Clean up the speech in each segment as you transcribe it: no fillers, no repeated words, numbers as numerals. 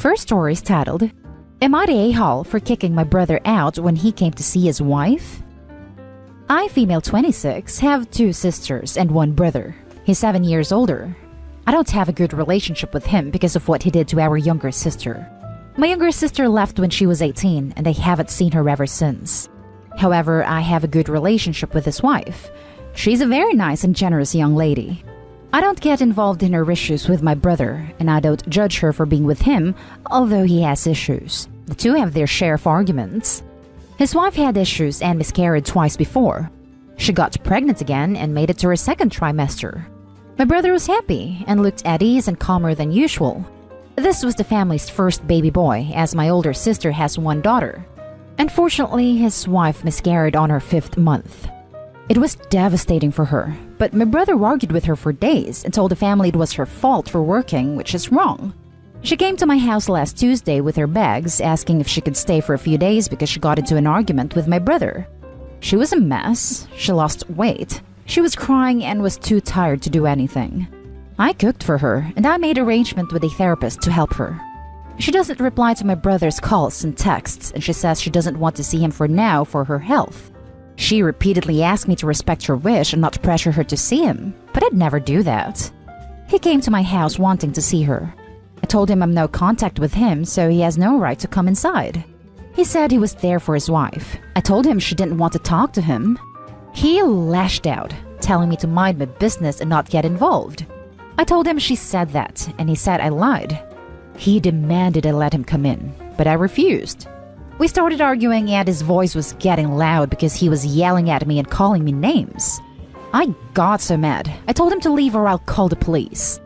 first story is titled, Am I the a-hole for kicking my brother out when he came to see his wife? I, female 26, have 2 sisters and 1 brother. He's 7 years older. I don't have a good relationship with him because of what he did to our younger sister. My younger sister left when she was 18 and I haven't seen her ever since. However, I have a good relationship with his wife. She's a very nice and generous young lady. I don't get involved in her issues with my brother, and I don't judge her for being with him, although he has issues. The two have their share of arguments. His wife had issues and miscarried twice before. She got pregnant again and made it to her 2nd trimester. My brother was happy and looked at ease and calmer than usual. This was the family's first baby boy, as my older sister has 1 daughter. Unfortunately, his wife miscarried on her 5th month. It was devastating for her, but my brother argued with her for days and told the family it was her fault for working, which is wrong. She came to my house last Tuesday with her bags, asking if she could stay for a few days because she got into an argument with my brother. She was a mess, she lost weight, she was crying and was too tired to do anything. I cooked for her and I made arrangement with a therapist to help her. She doesn't reply to my brother's calls and texts, and she says she doesn't want to see him for now for her health. She repeatedly asked me to respect her wish and not pressure her to see him, but I'd never do that. He came to my house wanting to see her. I told him I'm no contact with him, so he has no right to come inside. He said he was there for his wife. I told him she didn't want to talk to him. He lashed out, telling me to mind my business and not get involved. I told him she said that, and he said I lied. He demanded I let him come in, but I refused. We started arguing and his voice was getting loud because he was yelling at me and calling me names. I got so mad. I told him to leave or I'll call the police.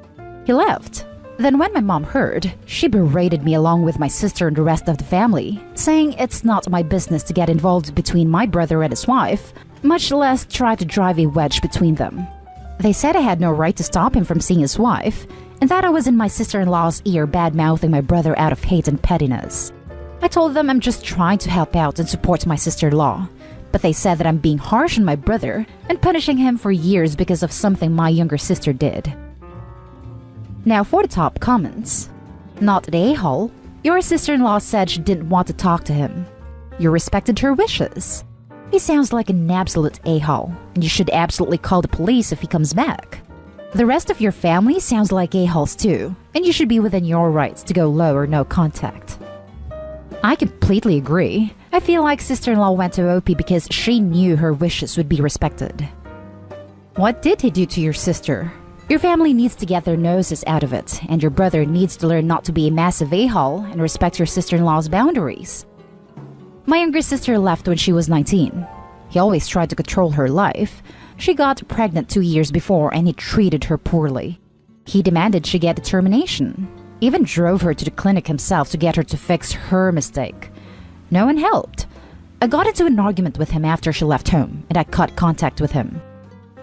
He left. Then when my mom heard, she berated me along with my sister and the rest of the family, saying it's not my business to get involved between my brother and his wife, much less try to drive a wedge between them. They said I had no right to stop him from seeing his wife, and that I was in my sister-in-law's ear bad-mouthing my brother out of hate and pettiness. I told them I'm just trying to help out and support my sister-in-law, but they said that I'm being harsh on my brother and punishing him for years because of something my younger sister did. Now for the top comments. Not the a-hole. Your sister-in-law said she didn't want to talk to him. You respected her wishes. He sounds like an absolute a-hole, and you should absolutely call the police if he comes back. The rest of your family sounds like a-holes too, and you should be within your rights to go low or no contact. I completely agree. I feel like sister-in-law went to OP because she knew her wishes would be respected. What did he do to your sister? Your family needs to get their noses out of it, and your brother needs to learn not to be a massive a-hole and respect your sister-in-law's boundaries. My younger sister left when she was 19. He always tried to control her life. She got pregnant 2 years before and he treated her poorly. He demanded she get a termination. Even drove her to the clinic himself to get her to fix her mistake. No one helped. I got into an argument with him after she left home, and I cut contact with him.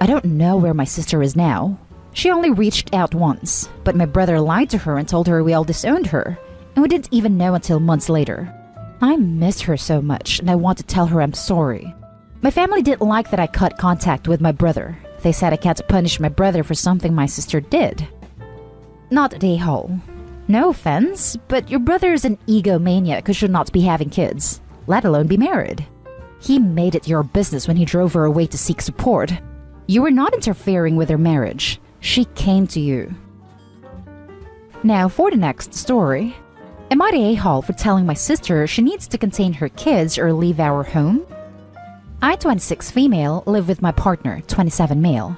I don't know where my sister is now. She only reached out once, but my brother lied to her and told her we all disowned her, and we didn't even know until months later. I miss her so much, and I want to tell her I'm sorry. My family didn't like that I cut contact with my brother. They said I can't punish my brother for something my sister did. Not the a-hole. No offense, but your brother is an egomaniac who should not be having kids, let alone be married. He made it your business when he drove her away to seek support. You were not interfering with their marriage. She came to you. Now for the next story. Am I the a-hole for telling my sister she needs to contain her kids or leave our home? I, 26 female, live with my partner, 27 male.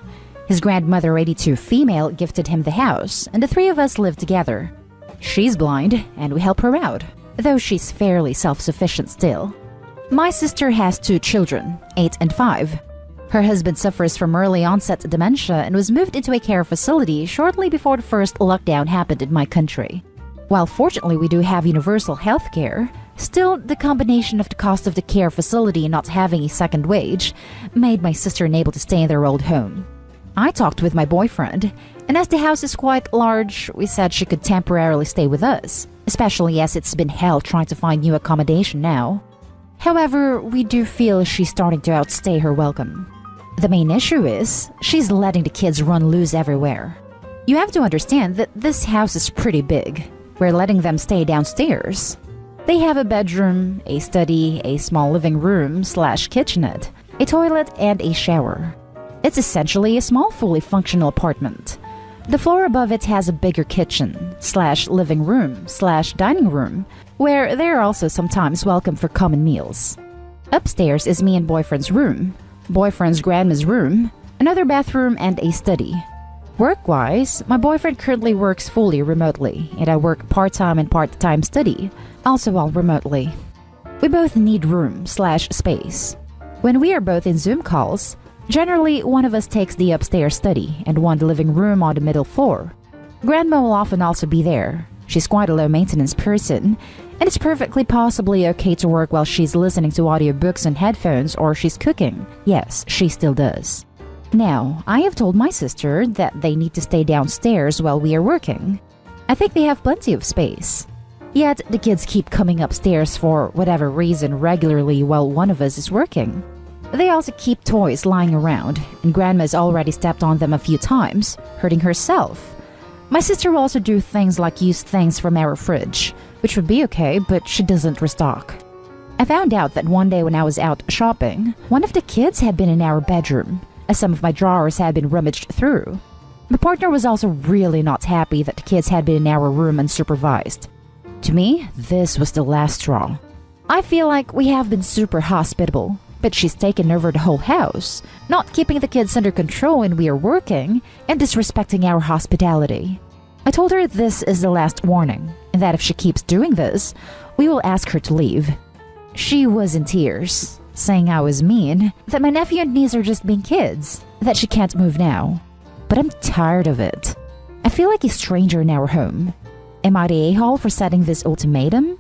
His grandmother, 82 female, gifted him the house, and the 3 of us live together. She's blind, and we help her out, though she's fairly self-sufficient still. My sister has 2 children, 8 and 5. Her husband suffers from early onset dementia and was moved into a care facility shortly before the first lockdown happened in my country. While fortunately we do have universal health care, still the combination of the cost of the care facility and not having a second wage made my sister unable to stay in their old home. I talked with my boyfriend, and as the house is quite large, we said she could temporarily stay with us, especially as it's been hell trying to find new accommodation now. However, we do feel she's starting to outstay her welcome. The main issue is, she's letting the kids run loose everywhere. You have to understand that this house is pretty big. We're letting them stay downstairs. They have a bedroom, a study, a small living room/kitchenette, a toilet, and a shower. It's essentially a small, fully functional apartment. The floor above it has a bigger kitchen/living room/dining room, where they're also sometimes welcome for common meals. Upstairs is me and boyfriend's room, boyfriend's grandma's room, another bathroom, and a study. Work-wise, my boyfriend currently works fully remotely, and I work part-time and part-time study, also all remotely. We both need room/space. When we are both in Zoom calls, generally one of us takes the upstairs study and one the living room on the middle floor. Grandma will often also be there. She's quite a low-maintenance person, and it's perfectly possibly okay to work while she's listening to audiobooks and headphones or she's cooking. Yes, she still does. Now, I have told my sister that they need to stay downstairs while we are working. I think they have plenty of space. Yet, the kids keep coming upstairs for whatever reason regularly while one of us is working. They also keep toys lying around, and Grandma's already stepped on them a few times, hurting herself. My sister will also do things like use things from our fridge, which would be okay, but she doesn't restock. I found out that one day when I was out shopping, one of the kids had been in our bedroom, as some of my drawers had been rummaged through. The partner was also really not happy that the kids had been in our room unsupervised. To me, this was the last straw. I feel like we have been super hospitable, but she's taken over the whole house, not keeping the kids under control when we are working, and disrespecting our hospitality. I told her this is the last warning, and that if she keeps doing this, we will ask her to leave. She was in tears, saying I was mean, that my nephew and niece are just being kids, that she can't move now. But I'm tired of it. I feel like a stranger in our home. Am I the a-hole for setting this ultimatum?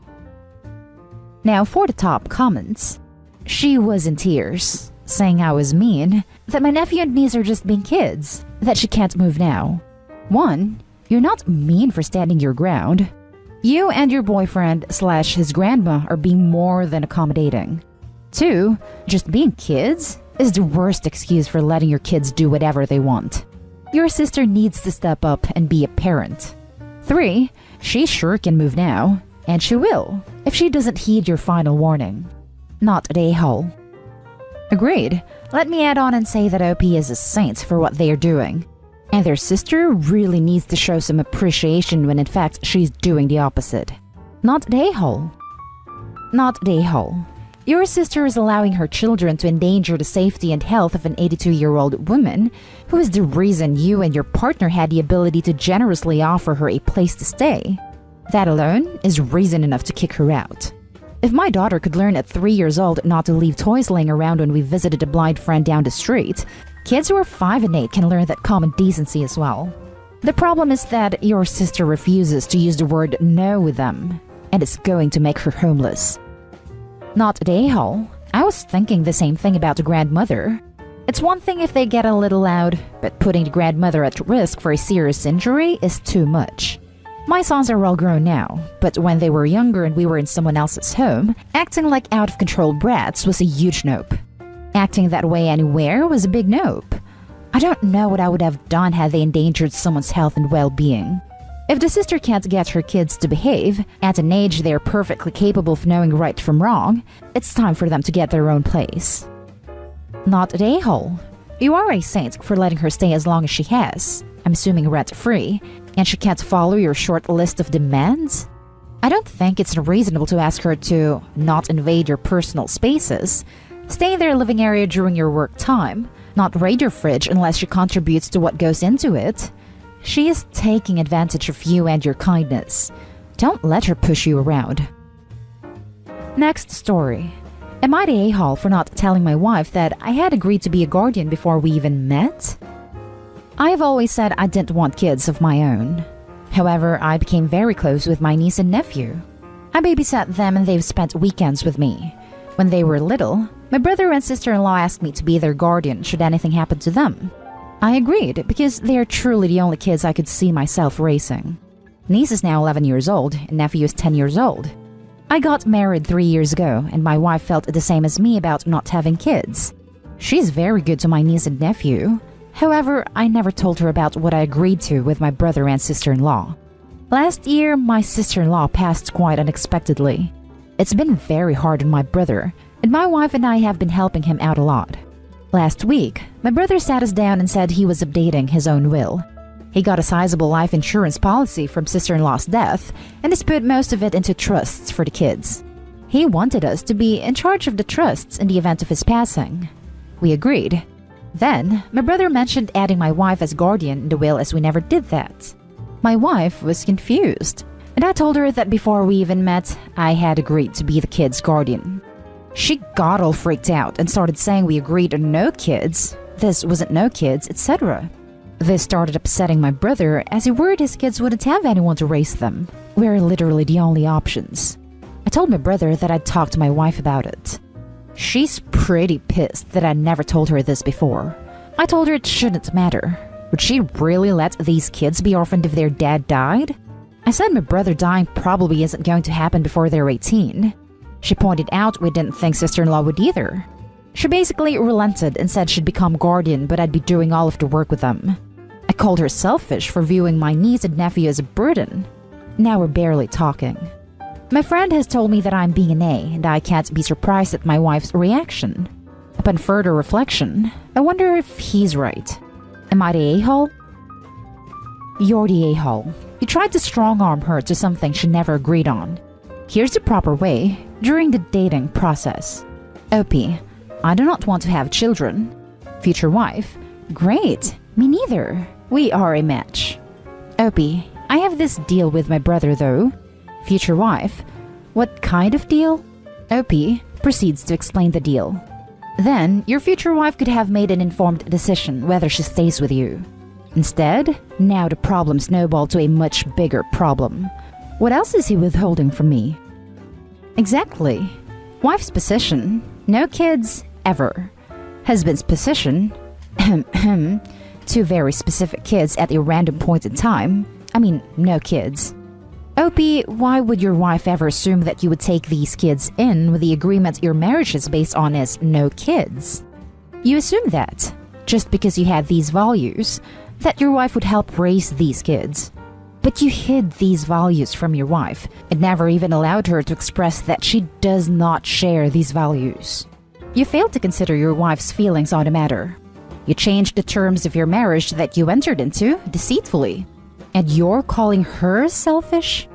Now for the top comments. She was in tears, saying I was mean, that my nephew and niece are just being kids, that she can't move now. 1. You're not mean for standing your ground. You and your boyfriend/his grandma are being more than accommodating. 2. Just being kids is the worst excuse for letting your kids do whatever they want. Your sister needs to step up and be a parent. 3. She sure can move now, and she will, if she doesn't heed your final warning. Not an a-hole. Agreed. Let me add on and say that OP is a saint for what they are doing. And their sister really needs to show some appreciation when in fact she's doing the opposite. Not an a-hole. Not an a-hole. Your sister is allowing her children to endanger the safety and health of an 82-year-old woman who is the reason you and your partner had the ability to generously offer her a place to stay. That alone is reason enough to kick her out. If my daughter could learn at 3 years old not to leave toys laying around when we visited a blind friend down the street, kids who are 5 and 8 can learn that common decency as well. The problem is that your sister refuses to use the word no with them, and it's going to make her homeless. Not an a-hole. I was thinking the same thing about the grandmother. It's one thing if they get a little loud, but putting the grandmother at risk for a serious injury is too much. My sons are all grown now, but when they were younger and we were in someone else's home, acting like out-of-control brats was a huge nope. Acting that way anywhere was a big nope. I don't know what I would have done had they endangered someone's health and well-being. If the sister can't get her kids to behave, at an age they are perfectly capable of knowing right from wrong, it's time for them to get their own place. Not an a-hole. You are a saint for letting her stay as long as she has, I'm assuming rent-free, and she can't follow your short list of demands? I don't think it's reasonable to ask her to not invade your personal spaces, stay in their living area during your work time, not raid your fridge unless she contributes to what goes into it. She is taking advantage of you and your kindness. Don't let her push you around. Next story. Am I the a-hole for not telling my wife that I had agreed to be a guardian before we even met? I have always said I didn't want kids of my own. However, I became very close with my niece and nephew. I babysat them and they've spent weekends with me. When they were little, my brother and sister-in-law asked me to be their guardian should anything happen to them. I agreed because they are truly the only kids I could see myself raising. Niece is now 11 years old and nephew is 10 years old. I got married 3 years ago and my wife felt the same as me about not having kids. She's very good to my niece and nephew. However, I never told her about what I agreed to with my brother and sister-in-law. Last year, my sister-in-law passed quite unexpectedly. It's been very hard on my brother, and my wife and I have been helping him out a lot. Last week, my brother sat us down and said he was updating his own will. He got a sizable life insurance policy from sister-in-law's death and has put most of it into trusts for the kids. He wanted us to be in charge of the trusts in the event of his passing. We agreed. Then, my brother mentioned adding my wife as guardian in the will, as we never did that. My wife was confused, and I told her that before we even met, I had agreed to be the kids' guardian. She got all freaked out and started saying we agreed on no kids, this wasn't no kids, etc. This started upsetting my brother, as he worried his kids wouldn't have anyone to raise them. We're literally the only options. I told my brother that I'd talk to my wife about it. She's pretty pissed that I never told her this before. I told her it shouldn't matter. Would she really let these kids be orphaned if their dad died? I said my brother dying probably isn't going to happen before they're 18. She pointed out we didn't think sister-in-law would either. She basically relented and said she'd become guardian, but I'd be doing all of the work with them. I called her selfish for viewing my niece and nephew as a burden. Now we're barely talking. My friend has told me that I'm being an A, and I can't be surprised at my wife's reaction. Upon further reflection, I wonder if he's right. Am I the a-hole? You're the a-hole. You tried to strong-arm her to something she never agreed on. Here's the proper way during the dating process. OP, I do not want to have children. Future wife, great, me neither. We are a match. OP, I have this deal with my brother though. Future wife, what kind of deal? OP proceeds to explain the deal. Then, your future wife could have made an informed decision whether she stays with you. Instead, now the problem snowballed to a much bigger problem. What else is he withholding from me? Exactly. Wife's position, no kids, ever. Husband's position, two very specific kids at a random point in time. I mean, no kids. OP, why would your wife ever assume that you would take these kids in with the agreement your marriage is based on as no kids? You assume that, just because you had these values, that your wife would help raise these kids. But you hid these values from your wife and never even allowed her to express that she does not share these values. You failed to consider your wife's feelings on the matter. You changed the terms of your marriage that you entered into deceitfully. And you're calling her selfish?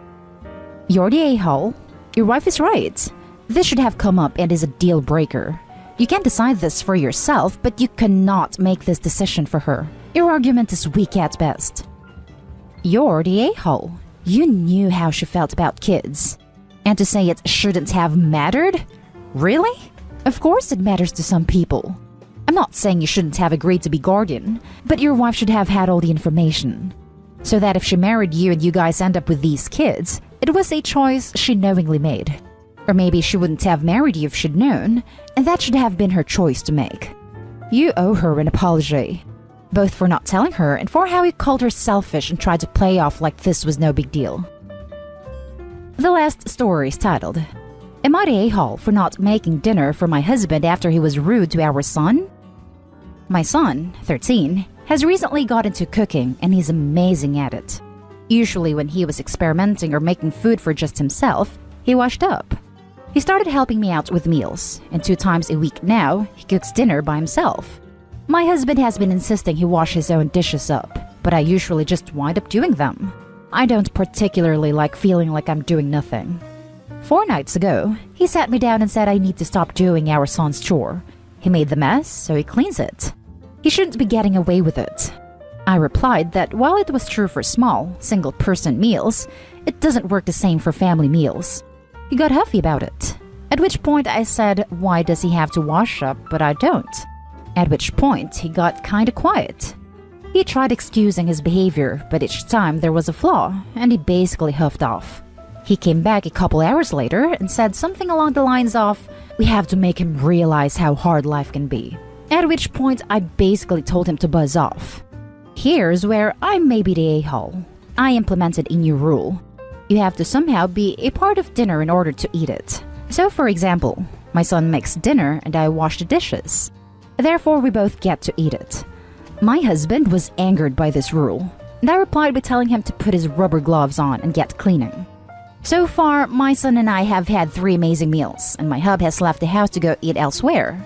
You're the a-hole. Your wife is right. This should have come up and is a deal breaker. You can decide this for yourself, but you cannot make this decision for her. Your argument is weak at best. You're the a-hole. You knew how she felt about kids. And to say it shouldn't have mattered? Really? Of course it matters to some people. I'm not saying you shouldn't have agreed to be guardian, but your wife should have had all the information. So that if she married you and you guys end up with these kids, it was a choice she knowingly made. Or maybe she wouldn't have married you if she'd known, and that should have been her choice to make. You owe her an apology, both for not telling her and for how you called her selfish and tried to play off like this was no big deal. The last story is titled, Am I the a-hole for not making dinner for my husband after he was rude to our son? My son, 13, has recently got into cooking and he's amazing at it. Usually when he was experimenting or making food for just himself, he washed up. He started helping me out with meals, and 2 times a week now, he cooks dinner by himself. My husband has been insisting he wash his own dishes up, but I usually just wind up doing them. I don't particularly like feeling like I'm doing nothing. 4 nights ago, he sat me down and said I need to stop doing our son's chore. He made the mess, so he cleans it. He shouldn't be getting away with it. I replied that while it was true for small, single-person meals, it doesn't work the same for family meals. He got huffy about it, at which point I said, why does he have to wash up but I don't? At which point he got kinda quiet. He tried excusing his behavior, but each time there was a flaw, and he basically huffed off. He came back a couple hours later and said something along the lines of, we have to make him realize how hard life can be. At which point I basically told him to buzz off. Here's where I may be the a-hole. I implemented a new rule. You have to somehow be a part of dinner in order to eat it. So for example, my son makes dinner and I wash the dishes. Therefore we both get to eat it. My husband was angered by this rule. and I replied by telling him to put his rubber gloves on and get cleaning. So far, my son and I have had 3 amazing meals, and my hub has left the house to go eat elsewhere.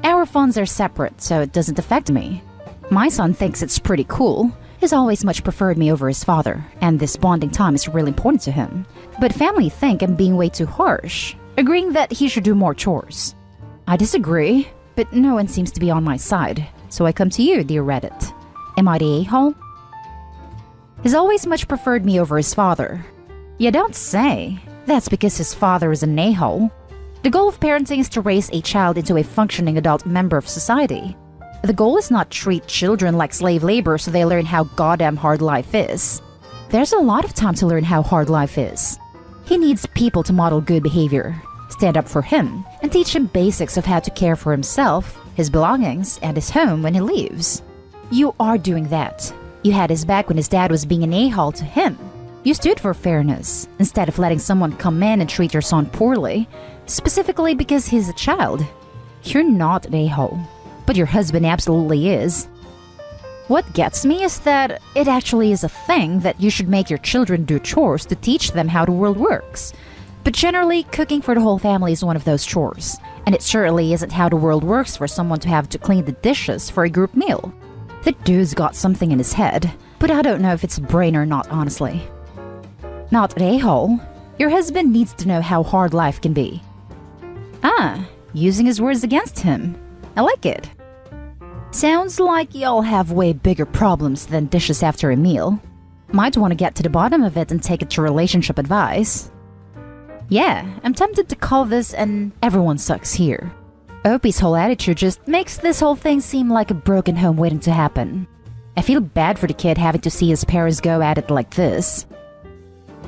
Our funds are separate, so it doesn't affect me. My son thinks it's pretty cool. He's always much preferred me over his father, and this bonding time is really important to him. But family think I'm being way too harsh, agreeing that he should do more chores. I disagree, but no one seems to be on my side, so I come to you, dear Reddit. Am I the a-hole? He's always much preferred me over his father. You don't say. That's because his father is an a-hole. The goal of parenting is to raise a child into a functioning adult member of society. The goal is not treat children like slave labor so they learn how goddamn hard life is. There's a lot of time to learn how hard life is. He needs people to model good behavior, stand up for him, and teach him basics of how to care for himself, his belongings, and his home when he leaves. You are doing that. You had his back when his dad was being an a-hole to him. You stood for fairness, instead of letting someone come in and treat your son poorly, specifically because he's a child. You're not an a-hole, but your husband absolutely is. What gets me is that it actually is a thing that you should make your children do chores to teach them how the world works. But generally, cooking for the whole family is one of those chores, and it certainly isn't how the world works for someone to have to clean the dishes for a group meal. The dude's got something in his head, but I don't know if it's a brain or not, honestly. Not an a-hole. Your husband needs to know how hard life can be. Ah, using his words against him. I like it. Sounds like y'all have way bigger problems than dishes after a meal. Might want to get to the bottom of it and take it to relationship advice. Yeah, I'm tempted to call this an everyone sucks here. Opie's whole attitude just makes this whole thing seem like a broken home waiting to happen. I feel bad for the kid having to see his parents go at it like this.